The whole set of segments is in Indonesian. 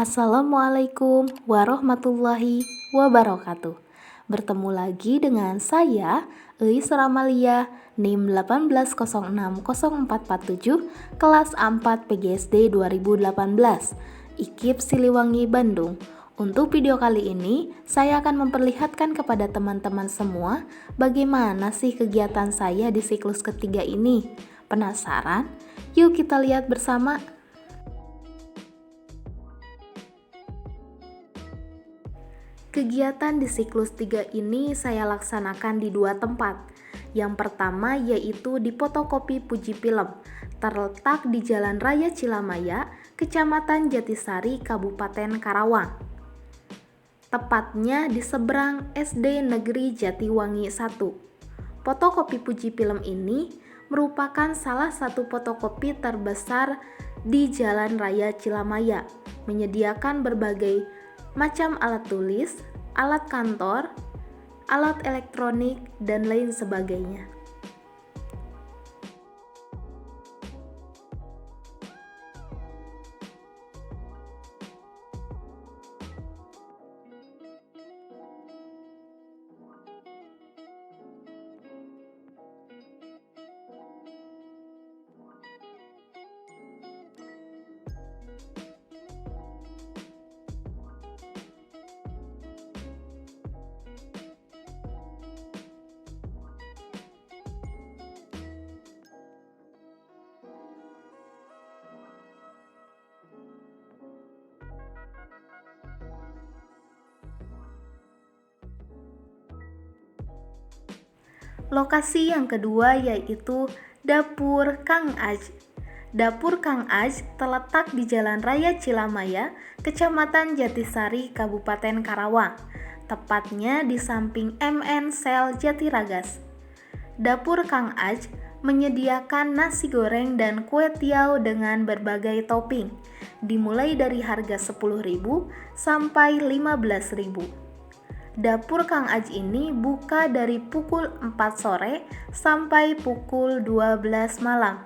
Assalamualaikum warahmatullahi wabarakatuh. Bertemu lagi dengan saya, Eis Ramalia, NIM 1806047, kelas 4 PGSD 2018, IKIP Siliwangi, Bandung. Untuk video kali ini, saya akan memperlihatkan kepada teman-teman semua bagaimana sih kegiatan saya di siklus ketiga ini. Penasaran? Yuk kita lihat bersama. Kegiatan di siklus 3 ini saya laksanakan di 2 tempat. Yang pertama yaitu di Fotokopi Puji Film, terletak di Jalan Raya Cilamaya, Kecamatan Jatisari, Kabupaten Karawang. Tepatnya di seberang SD Negeri Jatiwangi 1. Fotokopi Puji Film ini merupakan salah satu fotokopi terbesar di Jalan Raya Cilamaya, menyediakan berbagai macam alat tulis, alat kantor, alat elektronik, dan lain sebagainya. Lokasi yang kedua yaitu Dapur Kang Aj. Dapur Kang Aj terletak di Jalan Raya Cilamaya, Kecamatan Jatisari, Kabupaten Karawang, tepatnya di samping MN Sel Jatiragas. Dapur Kang Aj menyediakan nasi goreng dan kue tiaw dengan berbagai topping, dimulai dari harga 10.000 sampai 15.000. Dapur Kang Aj ini buka dari pukul 4 sore sampai pukul 12 malam.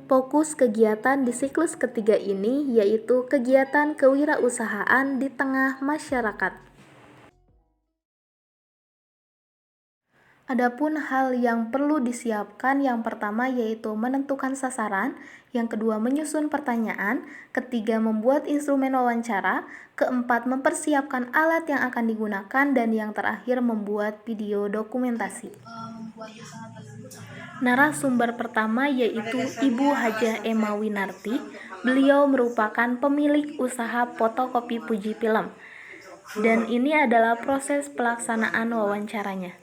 Fokus kegiatan di siklus ketiga ini yaitu kegiatan kewirausahaan di tengah masyarakat. Adapun hal yang perlu disiapkan yang pertama yaitu menentukan sasaran, yang kedua menyusun pertanyaan, ketiga membuat instrumen wawancara, keempat mempersiapkan alat yang akan digunakan, dan yang terakhir membuat video dokumentasi. Narasumber pertama yaitu Ibu Hajah Emma Winarti. Beliau merupakan pemilik usaha fotokopi Puji Film. Dan ini adalah proses pelaksanaan wawancaranya.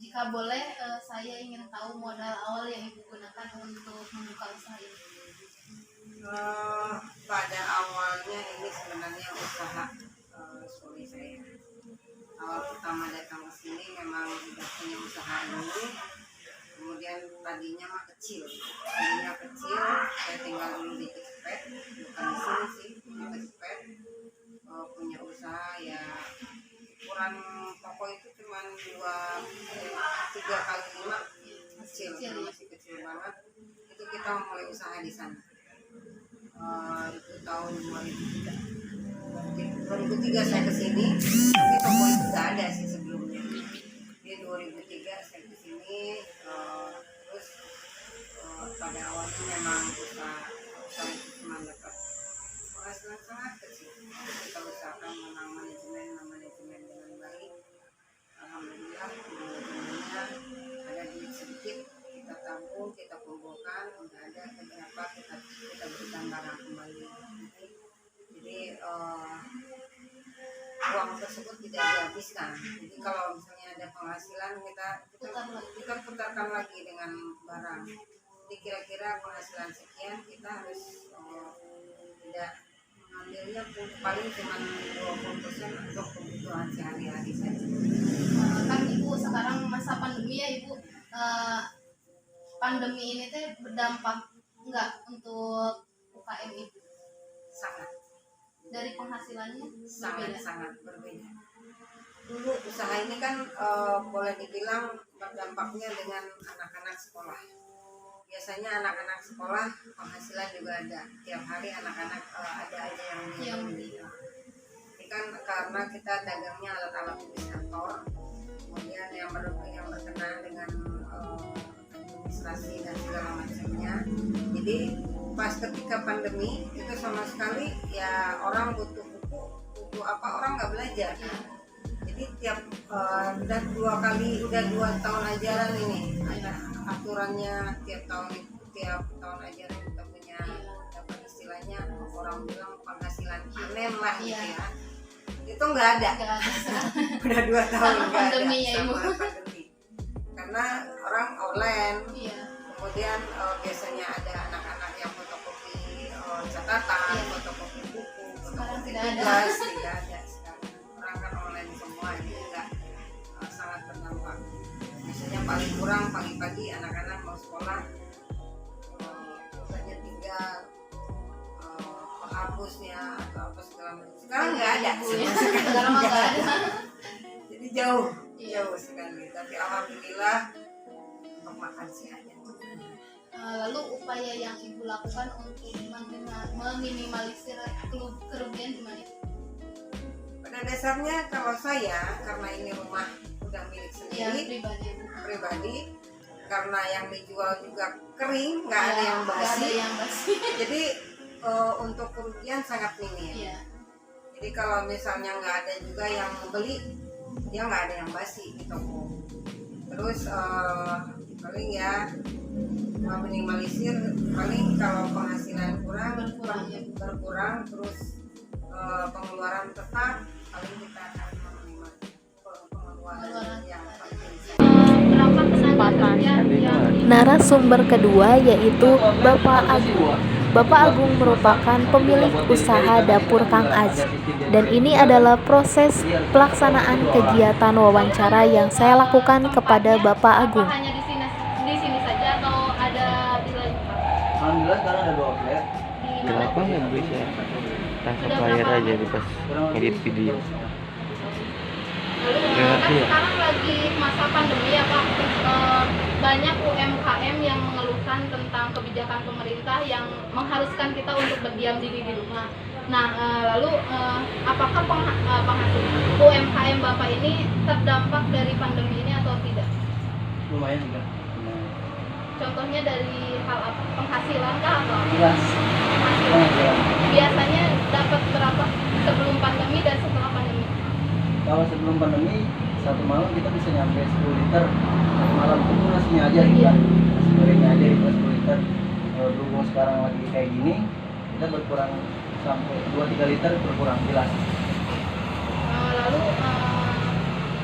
Jika boleh, saya ingin tahu modal awal yang Ibu gunakan untuk membuka usaha ini. Pada awalnya ini sebenarnya usaha suami saya. Awal pertama datang ke sini memang sudah punya usaha ini. Kemudian tadinya kecil, saya tinggal dulu di Cepet, bukan di sini sih, di Cepet. Punya usaha ya ukuran toko itu cuma 3x5, kecil, masih kecil banget. Itu kita mulai usaha di sana. Itu tahun 2003 saya kesini, tapi toko itu nggak ada sih sebelumnya. Di 2003 saya kesini, terus pada awalnya memang usaha itu cuma dapat penghasilan sangat kecil. Kita usahakan menang manajemen dengan baik. Alhamdulillah manajemennya ada duit sedikit, kita tabung, kita kumpulkan, udah ada beberapa kita berikan barang kembali. Jadi uang tersebut tidak dihabiskan. Jadi kalau misalnya ada penghasilan kita putarkan lagi dengan barang. Jadi kira-kira penghasilan sekian kita harus tidak mengambilnya paling cuma 20% untuk kebutuhan sehari-hari saja. Kan Ibu sekarang masa pandemi ya Ibu, pandemi ini berdampak enggak untuk UKM Ibu? Sangat. dari penghasilannya berbeda. sangat-sangat berbeda. Dulu usaha ini kan boleh dibilang berdampaknya dengan anak-anak sekolah. Biasanya anak-anak sekolah penghasilan juga ada. Tiap hari anak-anak ada aja yang beli. Ini kan karena kita dagangnya alat-alat tulis kantor, kemudian yang berkenaan dengan administrasi dan segala macamnya. Jadi pas ketika pandemi itu sama sekali ya orang butuh buku, butuh apa, orang nggak belajar. Jadi tiap udah 2 tahun ajaran ini ada aturannya, tiap tahun ajaran kita punya dapat istilahnya orang bilang penghasilan panen lah gitu ya. Itu nggak ada. Udah 2 tahun nggak ada sama pandemi. Karena orang online. Kemudian biasanya ada anak-anak yang fotokopi catatan, fotokopi buku, fotokopi tugas, tidak ada sekarang. Orang kan online semua, jadi nggak sangat berdampak. Biasanya paling kurang pagi-pagi anak-anak mau sekolah, misalnya tinggal penghapusnya atau apa segala macam. Sekarang nggak ada. Sekarang nggak ada. Jadi jauh sekali. Tapi alhamdulillah untuk makan sih ada. Lalu upaya yang ibu lakukan untuk meminimalisir kerugian gimana? Pada dasarnya kalau saya, karena ini rumah udah milik sendiri, pribadi, karena yang dijual juga kering, nggak ada yang basi. Jadi untuk kerugian sangat minim. Jadi kalau misalnya nggak ada juga yang beli, dia nggak ada yang basi di toko. Terus paling ya minimalisir, paling kalau penghasilan berkurang terus pengeluaran tetap, paling kita akan meminimalisir pengeluaran yang Narasumber kedua yaitu Bapak Agung. Bapak Agung merupakan pemilik usaha dapur Kang Aj, dan ini adalah proses pelaksanaan kegiatan wawancara yang saya lakukan kepada Bapak Agung. Hanya di sini saja atau ada di lain tempat? Alhamdulillah sekarang ada 2 outlet. Kenapa nggak bisa tangkap layar aja di pas edit video? Lalu kan sekarang lagi masa pandemi ya Pak, banyak UMKM yang mengeluhkan tentang kebijakan pemerintah yang mengharuskan kita untuk berdiam diri di rumah. Nah, lalu apakah penghasilan UMKM Bapak ini terdampak dari pandemi ini atau tidak? Lumayan juga. Contohnya dari hal apa? Penghasilan kah atau apa? Jelas. Penghasilan. Biasanya dapat berapa sebelum pandemi dan setelah pandemi? Kalau sebelum pandemi, satu malam kita bisa nyampe 10 liter. Satu malam itu nasinya aja gitu kan. Nasi gorengnya aja itu 10 liter. Kalau berhubung sekarang lagi kayak gini, kita berkurang sampai 2-3 liter berkurang jelas. Lalu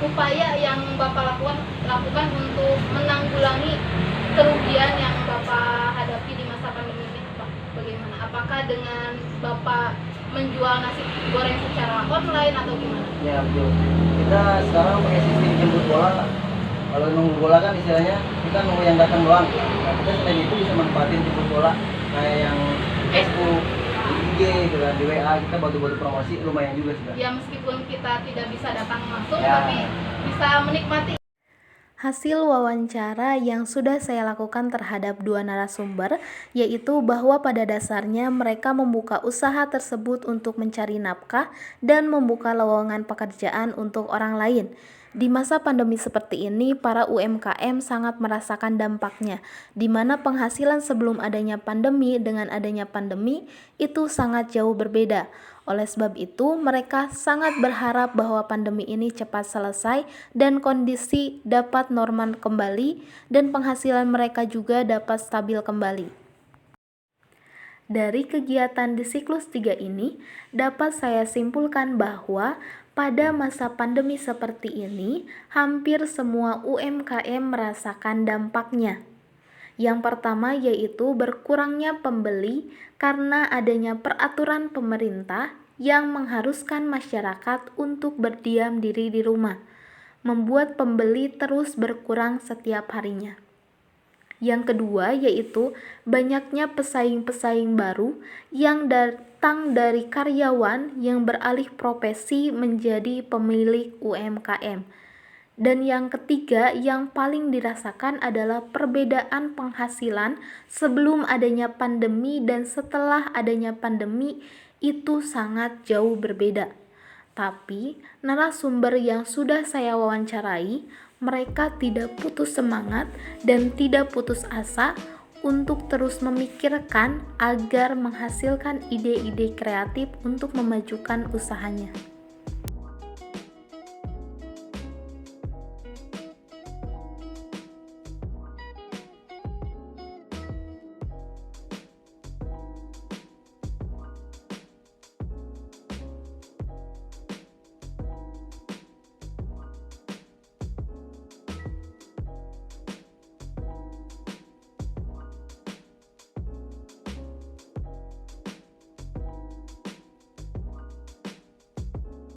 upaya yang Bapak lakukan untuk menanggulangi kerugian yang Bapak hadapi di masa pandemi ini Pak, bagaimana? Apakah dengan Bapak menjual nasi goreng secara online atau gimana? Ya betul. Kita sekarang pakai sistem jemput bola. Kalau nunggu bola kan istilahnya kita nunggu yang datang doang. Nah, kita selain itu bisa manfaatin jemput bola kayak yang Facebook, di IG, gitu kan, di WA kita bantu-bantu promosi lumayan juga sudah. Ya meskipun kita tidak bisa datang langsung, tapi bisa menikmati. Hasil wawancara yang sudah saya lakukan terhadap 2 narasumber, yaitu bahwa pada dasarnya mereka membuka usaha tersebut untuk mencari nafkah dan membuka lowongan pekerjaan untuk orang lain. Di masa pandemi seperti ini, para UMKM sangat merasakan dampaknya, di mana penghasilan sebelum adanya pandemi dengan adanya pandemi itu sangat jauh berbeda. Oleh sebab itu, mereka sangat berharap bahwa pandemi ini cepat selesai dan kondisi dapat normal kembali dan penghasilan mereka juga dapat stabil kembali. Dari kegiatan di siklus 3 ini, dapat saya simpulkan bahwa pada masa pandemi seperti ini, hampir semua UMKM merasakan dampaknya. Yang pertama yaitu berkurangnya pembeli karena adanya peraturan pemerintah yang mengharuskan masyarakat untuk berdiam diri di rumah, membuat pembeli terus berkurang setiap harinya. Yang kedua yaitu banyaknya pesaing-pesaing baru yang datang dari karyawan yang beralih profesi menjadi pemilik UMKM. Dan yang ketiga yang paling dirasakan adalah perbedaan penghasilan sebelum adanya pandemi dan setelah adanya pandemi itu sangat jauh berbeda. Tapi narasumber yang sudah saya wawancarai, mereka tidak putus semangat dan tidak putus asa untuk terus memikirkan agar menghasilkan ide-ide kreatif untuk memajukan usahanya.